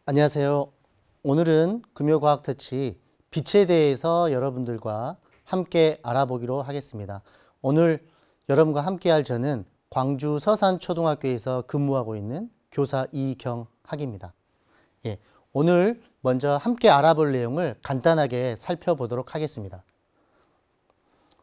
안녕하세요. 오늘은 금요과학 터치 빛에 대해서 여러분들과 함께 알아보기로 하겠습니다. 오늘 여러분과 함께 할 저는 광주 서산초등학교에서 근무하고 있는 교사 이경학입니다. 예, 오늘 먼저 함께 알아볼 내용을 간단하게 살펴보도록 하겠습니다.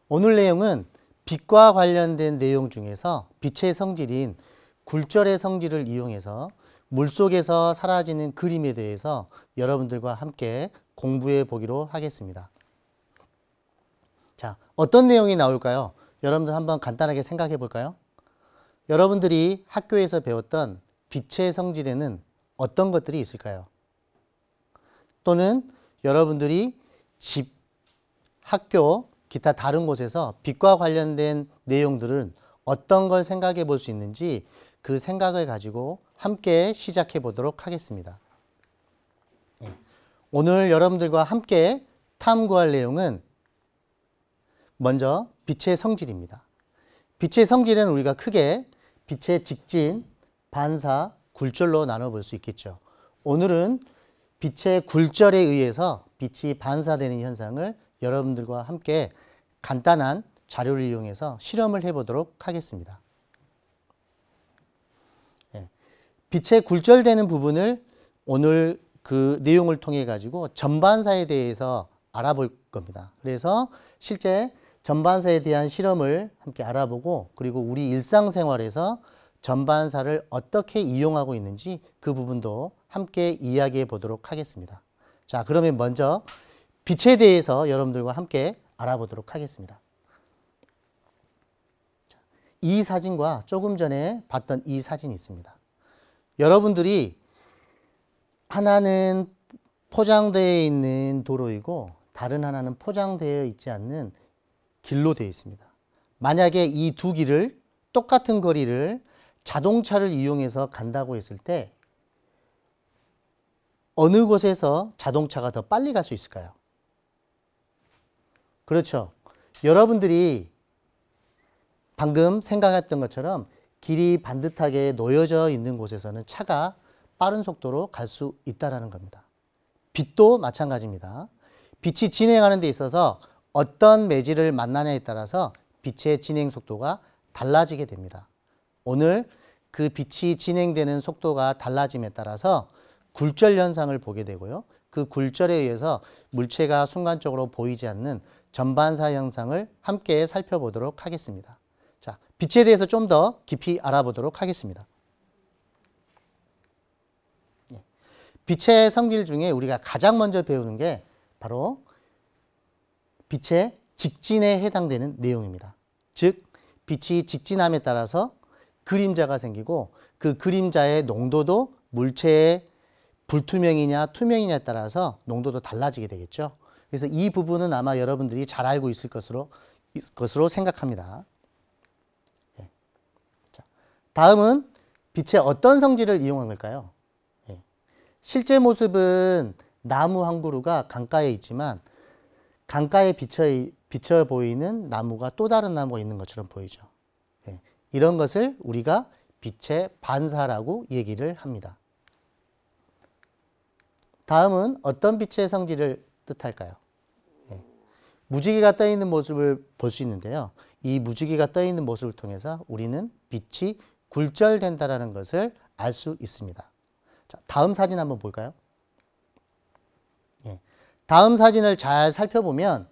오늘 내용은 빛과 관련된 내용 중에서 빛의 성질인 굴절의 성질을 이용해서 물속에서 사라지는 그림에 대해서 여러분들과 함께 공부해 보기로 하겠습니다. 자, 어떤 내용이 나올까요? 여러분들 한번 간단하게 생각해 볼까요? 여러분들이 학교에서 배웠던 빛의 성질에는 어떤 것들이 있을까요? 또는 여러분들이 집, 학교, 기타 다른 곳에서 빛과 관련된 내용들은 어떤 걸 생각해 볼 수 있는지 그 생각을 가지고 함께 시작해 보도록 하겠습니다. 오늘 여러분들과 함께 탐구할 내용은 먼저 빛의 성질입니다. 빛의 성질은 우리가 크게 빛의 직진, 반사, 굴절로 나눠볼 수 있겠죠. 오늘은 빛의 굴절에 의해서 빛이 반사되는 현상을 여러분들과 함께 간단한 자료를 이용해서 실험을 해보도록 하겠습니다. 빛의 굴절되는 부분을 오늘 그 내용을 통해 가지고 전반사에 대해서 알아볼 겁니다. 그래서 실제 전반사에 대한 실험을 함께 알아보고 그리고 우리 일상생활에서 전반사를 어떻게 이용하고 있는지 그 부분도 함께 이야기해 보도록 하겠습니다. 자, 그러면 먼저 빛에 대해서 여러분들과 함께 알아보도록 하겠습니다. 이 사진과 조금 전에 봤던 이 사진이 있습니다. 여러분들이 하나는 포장되어 있는 도로이고 다른 하나는 포장되어 있지 않는 길로 되어 있습니다. 만약에 이 두 길을 똑같은 거리를 자동차를 이용해서 간다고 했을 때 어느 곳에서 자동차가 더 빨리 갈 수 있을까요? 그렇죠. 여러분들이 방금 생각했던 것처럼 길이 반듯하게 놓여져 있는 곳에서는 차가 빠른 속도로 갈 수 있다는 겁니다. 빛도 마찬가지입니다. 빛이 진행하는 데 있어서 어떤 매질을 만나냐에 따라서 빛의 진행 속도가 달라지게 됩니다. 오늘 그 빛이 진행되는 속도가 달라짐에 따라서 굴절 현상을 보게 되고요. 그 굴절에 의해서 물체가 순간적으로 보이지 않는 전반사 현상을 함께 살펴보도록 하겠습니다. 자, 빛에 대해서 좀 더 깊이 알아보도록 하겠습니다. 빛의 성질 중에 우리가 가장 먼저 배우는 게 바로 빛의 직진에 해당되는 내용입니다. 즉, 빛이 직진함에 따라서 그림자가 생기고 그 그림자의 농도도 물체의 불투명이냐 투명이냐에 따라서 농도도 달라지게 되겠죠. 그래서 이 부분은 아마 여러분들이 잘 알고 있을 것으로 생각합니다. 다음은 빛의 어떤 성질을 이용한 걸까요? 실제 모습은 나무 한 그루가 강가에 있지만 강가에 비쳐 보이는 나무가 또 다른 나무가 있는 것처럼 보이죠. 이런 것을 우리가 빛의 반사라고 얘기를 합니다. 다음은 어떤 빛의 성질을 뜻할까요? 무지개가 떠 있는 모습을 볼 수 있는데요. 이 무지개가 떠 있는 모습을 통해서 우리는 빛이 굴절된다는 것을 알 수 있습니다. 자, 다음 사진 한번 볼까요? 다음 사진을 잘 살펴보면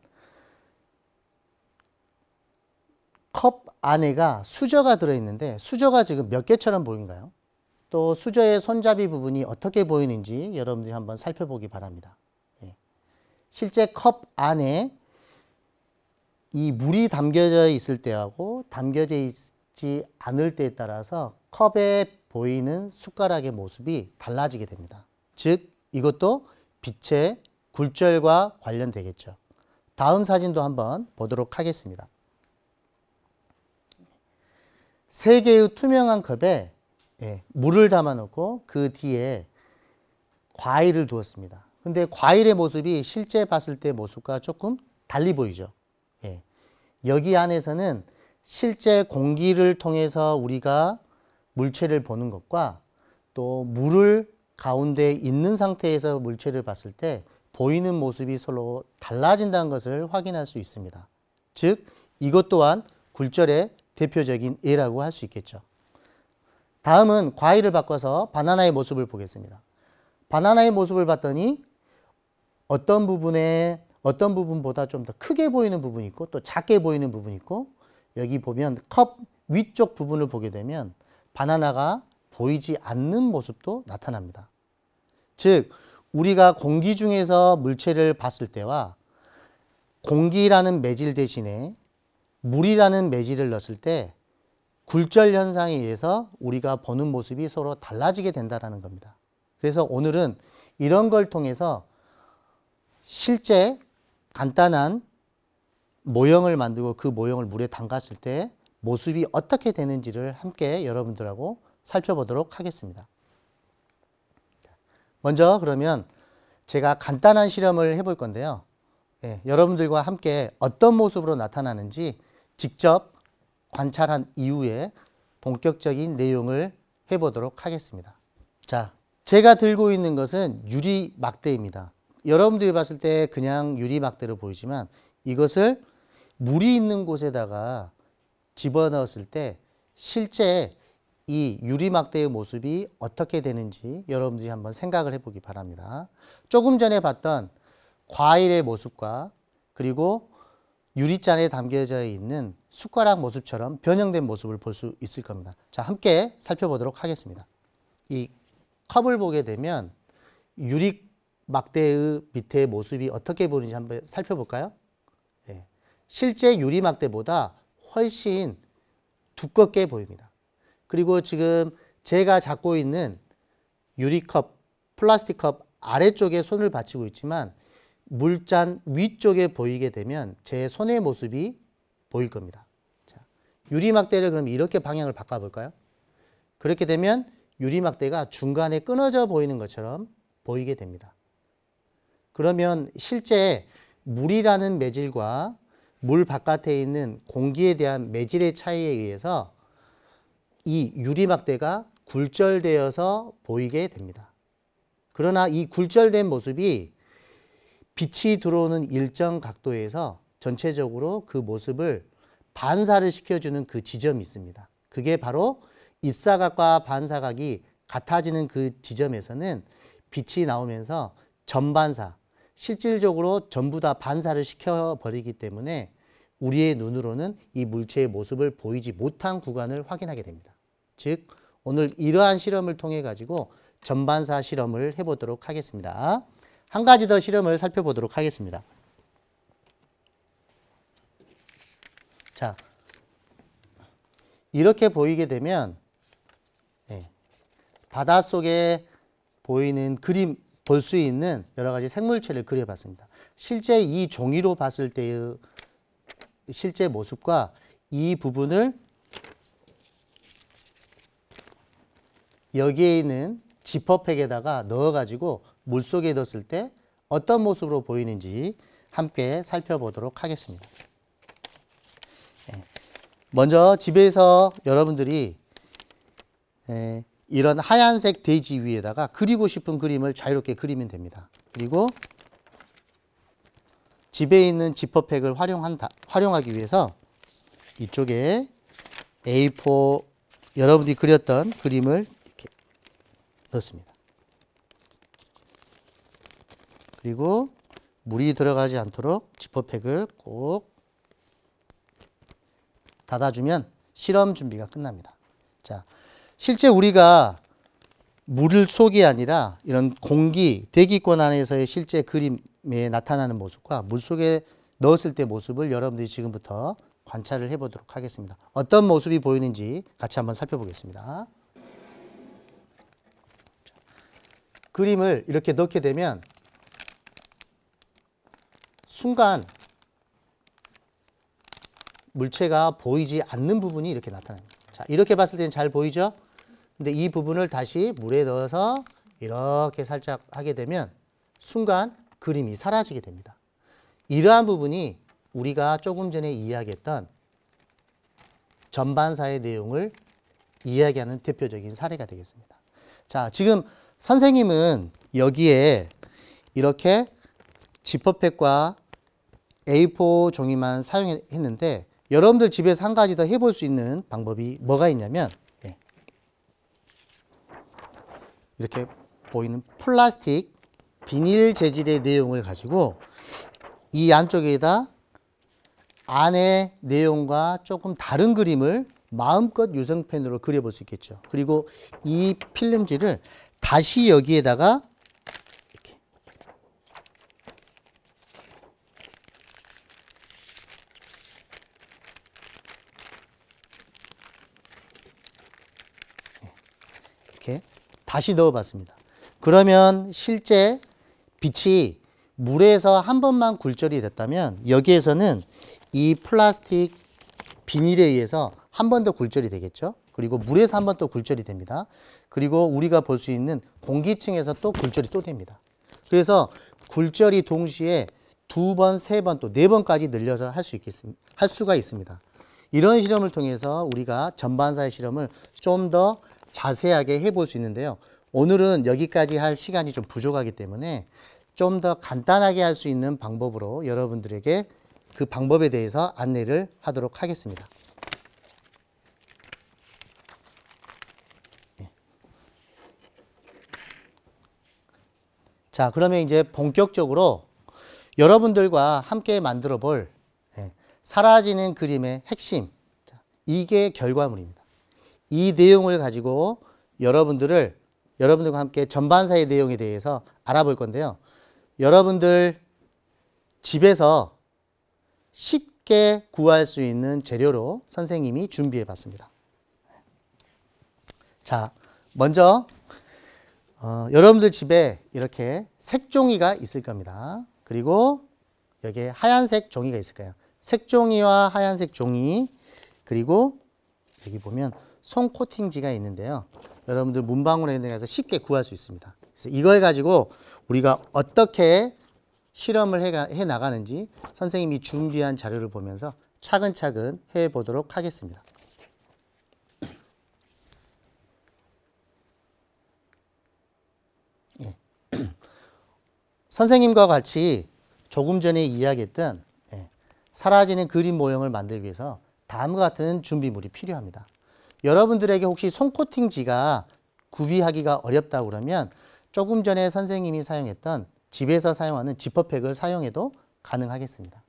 컵 안에가 수저가 들어있는데 수저가 지금 몇 개처럼 보인가요? 또 수저의 손잡이 부분이 어떻게 보이는지 여러분들이 한번 살펴보기 바랍니다. 실제 컵 안에 이 물이 담겨져 있을 때하고 담겨져 있지 않을 때에 따라서 컵에 보이는 숟가락의 모습이 달라지게 됩니다. 즉, 이것도 빛의 굴절과 관련되겠죠. 다음 사진도 한번 보도록 하겠습니다. 세 개의 투명한 컵에 물을 담아 놓고 그 뒤에 과일을 두었습니다. 근데 과일의 모습이 실제 봤을 때 모습과 조금 달리 보이죠. 여기 안에서는 실제 공기를 통해서 우리가 물체를 보는 것과 또 물을 가운데 있는 상태에서 물체를 봤을 때 보이는 모습이 서로 달라진다는 것을 확인할 수 있습니다. 즉, 이것 또한 굴절의 대표적인 예라고 할 수 있겠죠. 다음은 과일을 바꿔서 바나나의 모습을 보겠습니다. 바나나의 모습을 봤더니 어떤 부분보다 좀 더 크게 보이는 부분이 있고 또 작게 보이는 부분이 있고, 여기 보면 컵 위쪽 부분을 보게 되면 바나나가 보이지 않는 모습도 나타납니다. 즉, 우리가 공기 중에서 물체를 봤을 때와 공기라는 매질 대신에 물이라는 매질을 넣었을 때 굴절 현상에 의해서 우리가 보는 모습이 서로 달라지게 된다는 겁니다. 그래서 오늘은 이런 걸 통해서 실제 간단한 모형을 만들고 그 모형을 물에 담갔을 때 모습이 어떻게 되는지를 함께 여러분들하고 살펴보도록 하겠습니다. 먼저 그러면 제가 간단한 실험을 해볼 건데요. 여러분들과 함께 어떤 모습으로 나타나는지 직접 관찰한 이후에 본격적인 내용을 해보도록 하겠습니다. 자, 제가 들고 있는 것은 유리 막대입니다. 여러분들이 봤을 때 그냥 유리 막대로 보이지만 이것을 물이 있는 곳에다가 집어넣었을 때 실제 이 유리 막대의 모습이 어떻게 되는지 여러분들이 한번 생각을 해보기 바랍니다. 조금 전에 봤던 과일의 모습과 그리고 유리잔에 담겨져 있는 숟가락 모습처럼 변형된 모습을 볼 수 있을 겁니다. 자, 함께 살펴보도록 하겠습니다. 이 컵을 보게 되면 유리 막대의 밑에 모습이 어떻게 보이는지 한번 살펴볼까요? 실제 유리 막대보다 훨씬 두껍게 보입니다. 그리고 지금 제가 잡고 있는 유리컵, 플라스틱 컵 아래쪽에 손을 받치고 있지만 물잔 위쪽에 보이게 되면 제 손의 모습이 보일 겁니다. 자, 유리막대를 그럼 이렇게 방향을 바꿔볼까요? 그렇게 되면 유리막대가 중간에 끊어져 보이는 것처럼 보이게 됩니다. 그러면 실제 물이라는 매질과 물 바깥에 있는 공기에 대한 매질의 차이에 의해서 이 유리막대가 굴절되어서 보이게 됩니다. 그러나 이 굴절된 모습이 빛이 들어오는 일정 각도에서 전체적으로 그 모습을 반사를 시켜주는 그 지점이 있습니다. 그게 바로 입사각과 반사각이 같아지는 그 지점에서는 빛이 나오면서 전반사, 실질적으로 전부 다 반사를 시켜버리기 때문에 우리의 눈으로는 이 물체의 모습을 보이지 못한 구간을 확인하게 됩니다. 즉, 오늘 이러한 실험을 통해 가지고 전반사 실험을 해보도록 하겠습니다. 한 가지 더 실험을 살펴보도록 하겠습니다. 자, 이렇게 보이게 되면 바닷속에 보이는 그림, 볼 수 있는 여러 가지 생물체를 그려봤습니다. 실제 이 종이로 봤을 때의 실제 모습과 이 부분을 여기에 있는 지퍼팩에다가 넣어가지고 물속에 넣었을 때 어떤 모습으로 보이는지 함께 살펴보도록 하겠습니다. 먼저 집에서 여러분들이 이런 하얀색 대지 위에다가 그리고 싶은 그림을 자유롭게 그리면 됩니다. 그리고 집에 있는 지퍼팩을 활용하기 위해서 이쪽에 A4 여러분들이 그렸던 그림을 이렇게 넣습니다. 그리고 물이 들어가지 않도록 지퍼팩을 꼭 닫아주면 실험 준비가 끝납니다. 자, 실제 우리가 물 속이 아니라 이런 공기, 대기권 안에서의 실제 그림에 나타나는 모습과 물 속에 넣었을 때 모습을 여러분들이 지금부터 관찰을 해보도록 하겠습니다. 어떤 모습이 보이는지 같이 한번 살펴보겠습니다. 그림을 이렇게 넣게 되면 순간 물체가 보이지 않는 부분이 이렇게 나타납니다. 자, 이렇게 봤을 때는 잘 보이죠? 근데 이 부분을 다시 물에 넣어서 이렇게 살짝 하게 되면 순간 그림이 사라지게 됩니다. 이러한 부분이 우리가 조금 전에 이야기했던 전반사의 내용을 이야기하는 대표적인 사례가 되겠습니다. 자, 지금 선생님은 여기에 이렇게 지퍼팩과 A4 종이만 사용했는데 여러분들 집에서 한 가지 더 해볼 수 있는 방법이 뭐가 있냐면 이렇게 보이는 플라스틱 비닐 재질의 내용을 가지고 이 안쪽에다 안의 내용과 조금 다른 그림을 마음껏 유성펜으로 그려볼 수 있겠죠. 그리고 이 필름지를 다시 여기에다가 이렇게 다시 넣어봤습니다. 그러면 실제 빛이 물에서 한 번만 굴절이 됐다면 여기에서는 이 플라스틱 비닐에 의해서 한 번 더 굴절이 되겠죠. 그리고 물에서 한 번 또 굴절이 됩니다. 그리고 우리가 볼 수 있는 공기층에서 또 굴절이 또 됩니다. 그래서 굴절이 동시에 2번, 3번, 또 4번까지 늘려서 할 수가 있습니다. 이런 실험을 통해서 우리가 전반사의 실험을 좀 더 자세하게 해볼 수 있는데요. 오늘은 여기까지 할 시간이 좀 부족하기 때문에 좀 더 간단하게 할 수 있는 방법으로 여러분들에게 그 방법에 대해서 안내를 하도록 하겠습니다. 자, 그러면 이제 본격적으로 여러분들과 함께 만들어 볼 사라지는 그림의 핵심, 이게 결과물입니다. 이 내용을 가지고 여러분들과 함께 전반사의 내용에 대해서 알아볼 건데요. 여러분들 집에서 쉽게 구할 수 있는 재료로 선생님이 준비해 봤습니다. 자, 먼저 여러분들 집에 이렇게 색종이가 있을 겁니다. 그리고 여기에 하얀색 종이가 있을 거예요. 색종이와 하얀색 종이, 그리고 여기 보면 솜 코팅지가 있는데요. 여러분들 문방구에 가서 쉽게 구할 수 있습니다. 그래서 이걸 가지고 우리가 어떻게 실험을 해 나가는지 선생님이 준비한 자료를 보면서 차근차근 해 보도록 하겠습니다. 선생님과 같이 조금 전에 이야기했던 사라지는 그림 모형을 만들기 위해서 다음과 같은 준비물이 필요합니다. 여러분들에게 혹시 솜코팅지가 구비하기가 어렵다고 그러면 조금 전에 선생님이 사용했던 집에서 사용하는 지퍼팩을 사용해도 가능하겠습니다.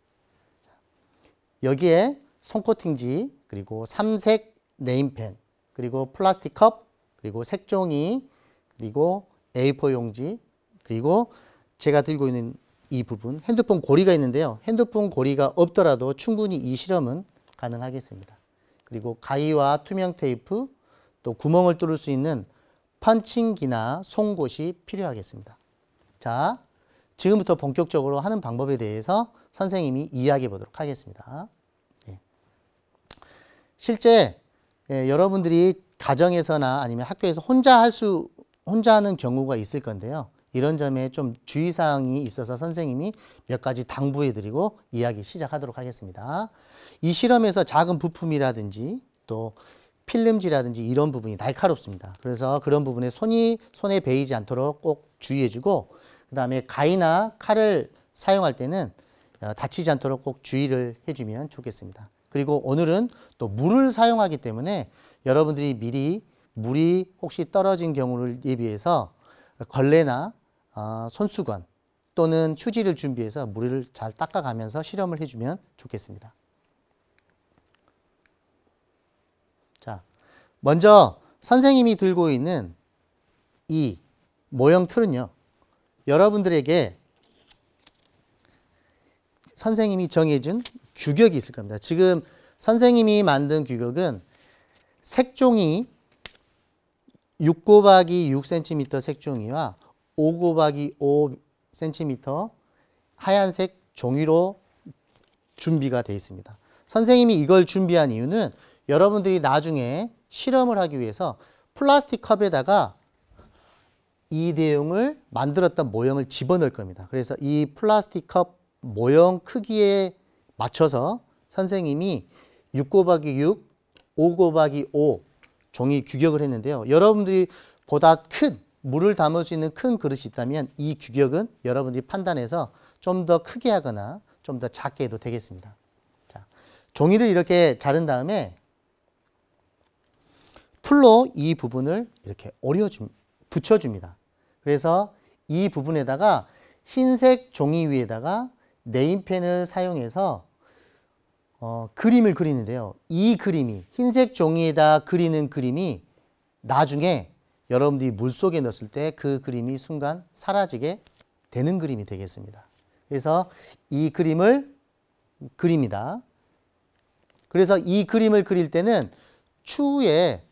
여기에 솜코팅지, 그리고 삼색 네임펜, 그리고 플라스틱 컵, 그리고 색종이, 그리고 A4 용지, 그리고 제가 들고 있는 이 부분, 핸드폰 고리가 있는데요. 핸드폰 고리가 없더라도 충분히 이 실험은 가능하겠습니다. 그리고 가위와 투명 테이프, 또 구멍을 뚫을 수 있는 펀칭기나 송곳이 필요하겠습니다. 자, 지금부터 본격적으로 하는 방법에 대해서 선생님이 이야기해 보도록 하겠습니다. 실제 여러분들이 가정에서나 아니면 학교에서 혼자 하는 경우가 있을 건데요. 이런 점에 좀 주의사항이 있어서 선생님이 몇 가지 당부해 드리고 이야기 시작하도록 하겠습니다. 이 실험에서 작은 부품이라든지 또 필름지라든지 이런 부분이 날카롭습니다. 그래서 그런 부분에 손에 베이지 않도록 꼭 주의해 주고, 그 다음에 가위나 칼을 사용할 때는 다치지 않도록 꼭 주의를 해주면 좋겠습니다. 그리고 오늘은 또 물을 사용하기 때문에 여러분들이 미리 물이 혹시 떨어진 경우를 예비해서 걸레나 손수건 또는 휴지를 준비해서 물을 잘 닦아가면서 실험을 해주면 좋겠습니다. 자, 먼저 선생님이 들고 있는 이 모형 틀은요, 여러분들에게 선생님이 정해준 규격이 있을 겁니다. 지금 선생님이 만든 규격은 색종이 6 곱하기 6cm 색종이와 5 곱하기 5cm 하얀색 종이로 준비가 되어 있습니다. 선생님이 이걸 준비한 이유는 여러분들이 나중에 실험을 하기 위해서 플라스틱 컵에다가 이 내용을 만들었던 모형을 집어넣을 겁니다. 그래서 이 플라스틱 컵 모형 크기에 맞춰서 선생님이 6 곱하기 6, 5 곱하기 5 종이 규격을 했는데요. 여러분들이 보다 큰 물을 담을 수 있는 큰 그릇이 있다면 이 규격은 여러분들이 판단해서 좀 더 크게 하거나 좀 더 작게 해도 되겠습니다. 자, 종이를 이렇게 자른 다음에 풀로 이 부분을 이렇게 붙여줍니다. 그래서 이 부분에다가 흰색 종이 위에다가 네임펜을 사용해서 그림을 그리는데요. 이 그림이 흰색 종이에다 그리는 그림이 나중에 여러분들이 물속에 넣었을 때 그 그림이 순간 사라지게 되는 그림이 되겠습니다. 그래서 이 그림을 그립니다. 그래서 이 그림을 그릴 때는 추후에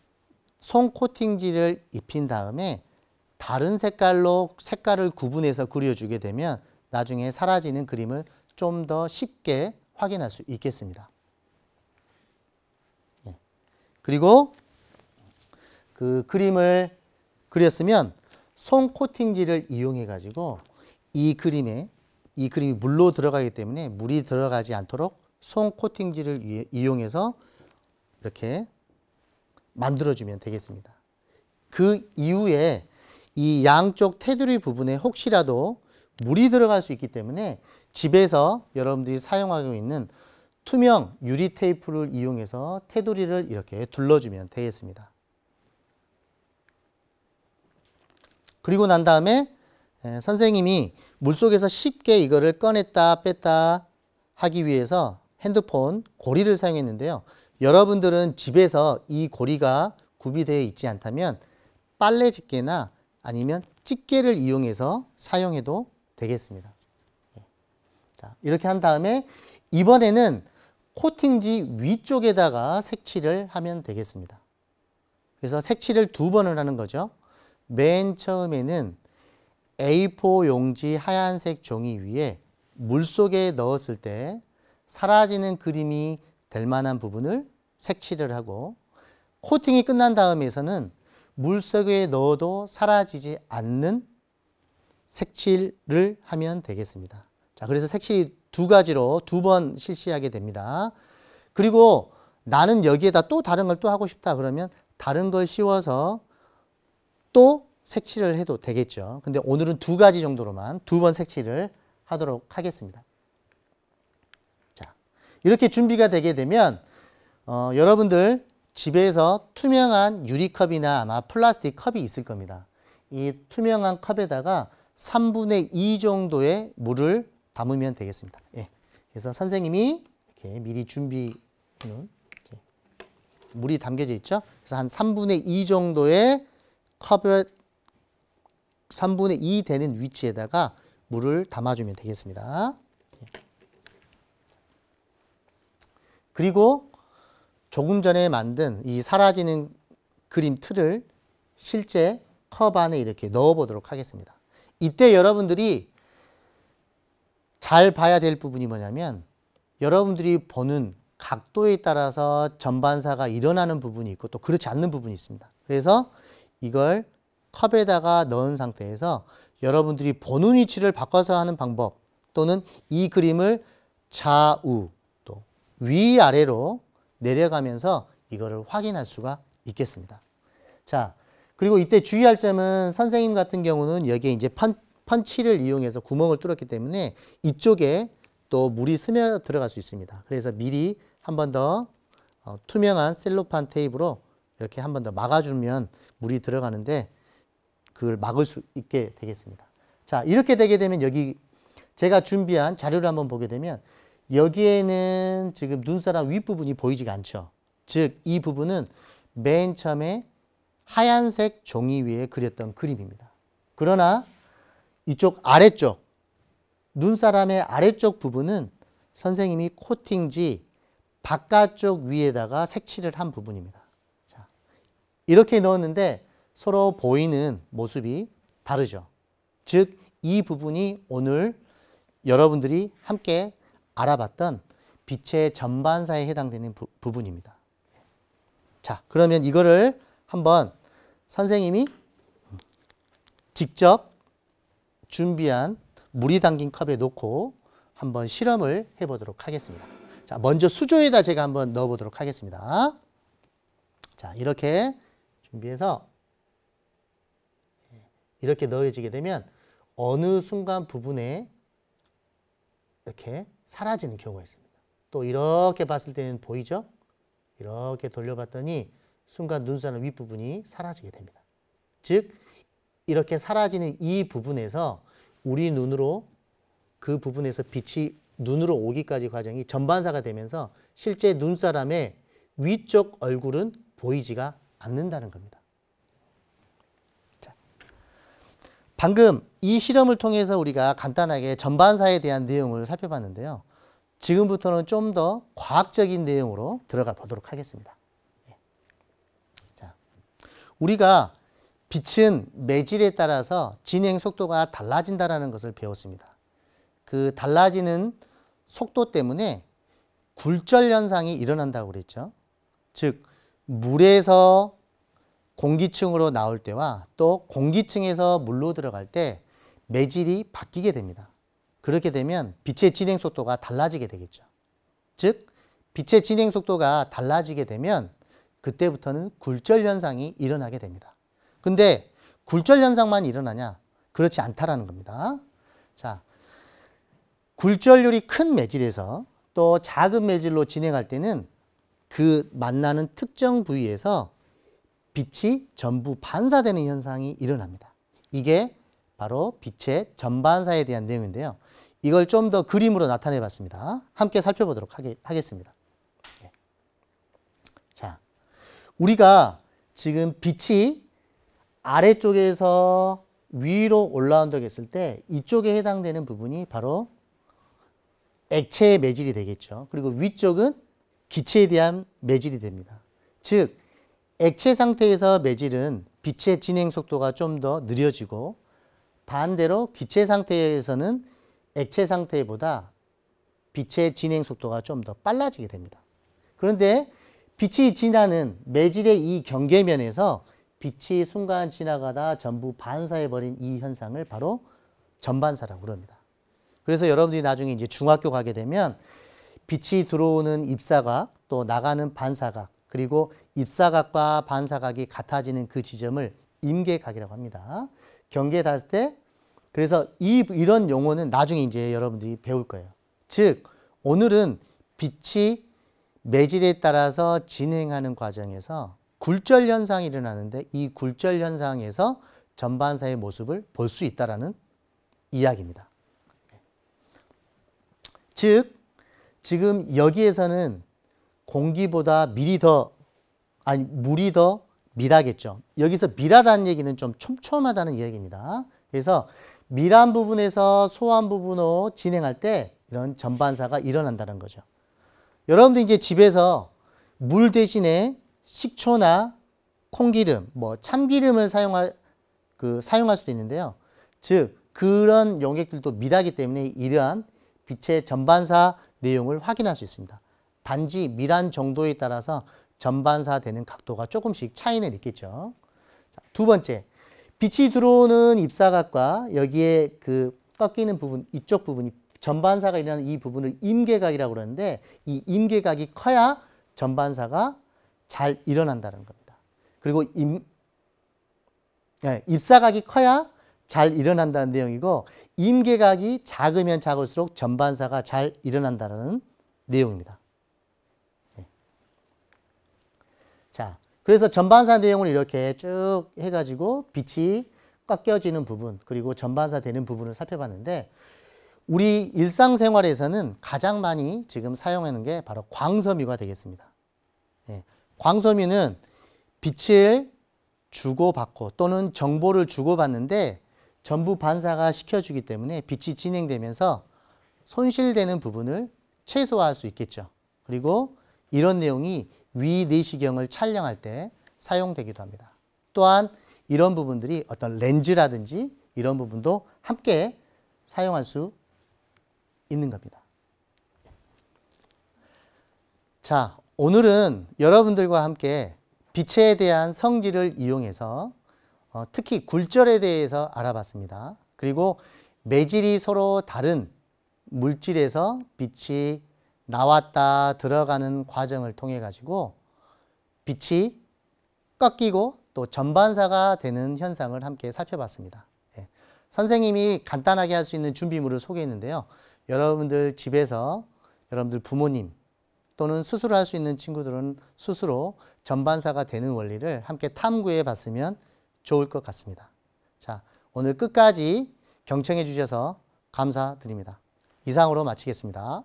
송 코팅지를 입힌 다음에 다른 색깔로 색깔을 구분해서 그려주게 되면 나중에 사라지는 그림을 좀 더 쉽게 확인할 수 있겠습니다. 그리고 그 그림을 그렸으면 송 코팅지를 이용해 가지고 이 그림이 물로 들어가기 때문에 물이 들어가지 않도록 송 코팅지를 이용해서 이렇게 만들어주면 되겠습니다. 그 이후에 이 양쪽 테두리 부분에 혹시라도 물이 들어갈 수 있기 때문에 집에서 여러분들이 사용하고 있는 투명 유리 테이프를 이용해서 테두리를 이렇게 둘러주면 되겠습니다. 그리고 난 다음에 선생님이 물속에서 쉽게 이거를 꺼냈다 뺐다 하기 위해서 핸드폰 고리를 사용했는데요. 여러분들은 집에서 이 고리가 구비되어 있지 않다면 빨래 집게나 아니면 집게를 이용해서 사용해도 되겠습니다. 자, 이렇게 한 다음에 이번에는 코팅지 위쪽에다가 색칠을 하면 되겠습니다. 그래서 색칠을 2번을 하는 거죠. 맨 처음에는 A4 용지 하얀색 종이 위에 물속에 넣었을 때 사라지는 그림이 될 만한 부분을 색칠을 하고, 코팅이 끝난 다음에서는 물속에 넣어도 사라지지 않는 색칠을 하면 되겠습니다. 자, 그래서 색칠이 2가지로 2번 실시하게 됩니다. 그리고 나는 여기에다 또 다른 걸 또 하고 싶다 그러면 다른 걸 씌워서 또 색칠을 해도 되겠죠. 근데 오늘은 2가지 정도로만 2번 색칠을 하도록 하겠습니다. 자, 이렇게 준비가 되게 되면 여러분들 집에서 투명한 유리컵이나 아마 플라스틱 컵이 있을 겁니다. 이 투명한 컵에다가 3분의 2 정도의 물을 담으면 되겠습니다. 예. 그래서 선생님이 이렇게 미리 준비해 놓은 물이 담겨져 있죠. 그래서 한 3분의 2 정도의 컵에 3분의 2 되는 위치에다가 물을 담아주면 되겠습니다. 그리고 조금 전에 만든 이 사라지는 그림 틀을 실제 컵 안에 이렇게 넣어 보도록 하겠습니다. 이때 여러분들이 잘 봐야 될 부분이 뭐냐면 여러분들이 보는 각도에 따라서 전반사가 일어나는 부분이 있고 또 그렇지 않는 부분이 있습니다. 그래서 이걸 컵에다가 넣은 상태에서 여러분들이 보는 위치를 바꿔서 하는 방법, 또는 이 그림을 좌우 또 위아래로 내려가면서 이거를 확인할 수가 있겠습니다. 자, 그리고 이때 주의할 점은 선생님 같은 경우는 여기에 이제 펀치를 이용해서 구멍을 뚫었기 때문에 이쪽에 또 물이 스며 들어갈 수 있습니다. 그래서 미리 한 번 더 투명한 셀로판 테이프로 이렇게 한 번 더 막아주면 물이 들어가는데 그걸 막을 수 있게 되겠습니다. 자, 이렇게 되게 되면 여기 제가 준비한 자료를 한번 보게 되면 여기에는 지금 눈사람 윗부분이 보이지가 않죠. 즉, 이 부분은 맨 처음에 하얀색 종이 위에 그렸던 그림입니다. 그러나 이쪽 아래쪽, 눈사람의 아래쪽 부분은 선생님이 코팅지 바깥쪽 위에다가 색칠을 한 부분입니다. 자, 이렇게 넣었는데 서로 보이는 모습이 다르죠. 즉, 이 부분이 오늘 여러분들이 함께 알아봤던 빛의 전반사에 해당되는 부분입니다. 자, 그러면 이거를 한번 선생님이 직접 준비한 물이 담긴 컵에 넣고 한번 실험을 해보도록 하겠습니다. 자, 먼저 수조에다 제가 한번 넣어보도록 하겠습니다. 자, 이렇게 준비해서 이렇게 넣어지게 되면 어느 순간 부분에 이렇게 사라지는 경우가 있습니다. 또 이렇게 봤을 때는 보이죠? 이렇게 돌려봤더니 순간 눈사람 윗부분이 사라지게 됩니다. 즉 이렇게 사라지는 이 부분에서 우리 눈으로 그 부분에서 빛이 눈으로 오기까지 과정이 전반사가 되면서 실제 눈사람의 위쪽 얼굴은 보이지가 않는다는 겁니다. 자, 방금 이 실험을 통해서 우리가 간단하게 전반사에 대한 내용을 살펴봤는데요. 지금부터는 좀 더 과학적인 내용으로 들어가 보도록 하겠습니다. 자, 우리가 빛은 매질에 따라서 진행 속도가 달라진다는 것을 배웠습니다. 그 달라지는 속도 때문에 굴절 현상이 일어난다고 그랬죠. 즉 물에서 공기층으로 나올 때와 또 공기층에서 물로 들어갈 때 매질이 바뀌게 됩니다. 그렇게 되면 빛의 진행 속도가 달라지게 되겠죠. 즉 빛의 진행 속도가 달라지게 되면 그때부터는 굴절 현상이 일어나게 됩니다. 근데 굴절 현상만 일어나냐? 그렇지 않다라는 겁니다. 자, 굴절률이 큰 매질에서 또 작은 매질로 진행할 때는 그 만나는 특정 부위에서 빛이 전부 반사되는 현상이 일어납니다. 이게 바로 빛의 전반사에 대한 내용인데요. 이걸 좀 더 그림으로 나타내 봤습니다. 함께 살펴보도록 하겠습니다. 자, 우리가 지금 빛이 아래쪽에서 위로 올라온다고 했을 때 이쪽에 해당되는 부분이 바로 액체의 매질이 되겠죠. 그리고 위쪽은 기체에 대한 매질이 됩니다. 즉 액체 상태에서 매질은 빛의 진행 속도가 좀 더 느려지고 반대로 기체 상태에서는 액체 상태보다 빛의 진행 속도가 좀 더 빨라지게 됩니다. 그런데 빛이 지나는 매질의 이 경계면에서 빛이 순간 지나가다 전부 반사해버린 이 현상을 바로 전반사라고 그럽니다. 그래서 여러분들이 나중에 이제 중학교 가게 되면 빛이 들어오는 입사각 또 나가는 반사각 그리고 입사각과 반사각이 같아지는 그 지점을 임계각이라고 합니다. 경계에 닿을 때 그래서 이런 용어는 나중에 이제 여러분들이 배울 거예요. 즉 오늘은 빛이 매질에 따라서 진행하는 과정에서 굴절 현상이 일어나는데 이 굴절 현상에서 전반사의 모습을 볼 수 있다는 이야기입니다. 즉 지금 여기에서는 공기보다 물이 더 밀하겠죠. 여기서 밀하다는 얘기는 좀 촘촘하다는 이야기입니다. 그래서 밀한 부분에서 소한 부분으로 진행할 때 이런 전반사가 일어난다는 거죠. 여러분들 이제 집에서 물 대신에 식초나 콩기름, 참기름을 사용할 수도 있는데요. 즉 그런 용액들도 밀하기 때문에 이러한 빛의 전반사 내용을 확인할 수 있습니다. 단지 밀한 정도에 따라서 전반사되는 각도가 조금씩 차이는 있겠죠. 자, 두 번째, 빛이 들어오는 입사각과 여기에 그 꺾이는 부분, 이쪽 부분이 전반사가 일어나는 이 부분을 임계각이라고 그러는데 이 임계각이 커야 전반사가 잘 일어난다는 겁니다. 그리고 입사각이 커야 잘 일어난다는 내용이고 임계각이 작으면 작을수록 전반사가 잘 일어난다는 내용입니다. 자, 그래서 전반사 내용을 이렇게 쭉 해가지고 빛이 꺾여지는 부분 그리고 전반사 되는 부분을 살펴봤는데 우리 일상생활에서는 가장 많이 지금 사용하는 게 바로 광섬유가 되겠습니다. 광섬유는 빛을 주고받고 또는 정보를 주고받는데 전부 반사가 시켜주기 때문에 빛이 진행되면서 손실되는 부분을 최소화할 수 있겠죠. 그리고 이런 내용이 위내시경을 촬영할 때 사용되기도 합니다. 또한 이런 부분들이 어떤 렌즈라든지 이런 부분도 함께 사용할 수 있는 겁니다. 자, 오늘은 여러분들과 함께 빛에 대한 성질을 이용해서 특히 굴절에 대해서 알아봤습니다. 그리고 매질이 서로 다른 물질에서 빛이 나왔다 들어가는 과정을 통해 가지고 빛이 꺾이고 또 전반사가 되는 현상을 함께 살펴봤습니다. 선생님이 간단하게 할 수 있는 준비물을 소개했는데요. 여러분들 집에서 여러분들 부모님 또는 스스로 할 수 있는 친구들은 스스로 전반사가 되는 원리를 함께 탐구해 봤으면 좋을 것 같습니다. 자, 오늘 끝까지 경청해 주셔서 감사드립니다. 이상으로 마치겠습니다.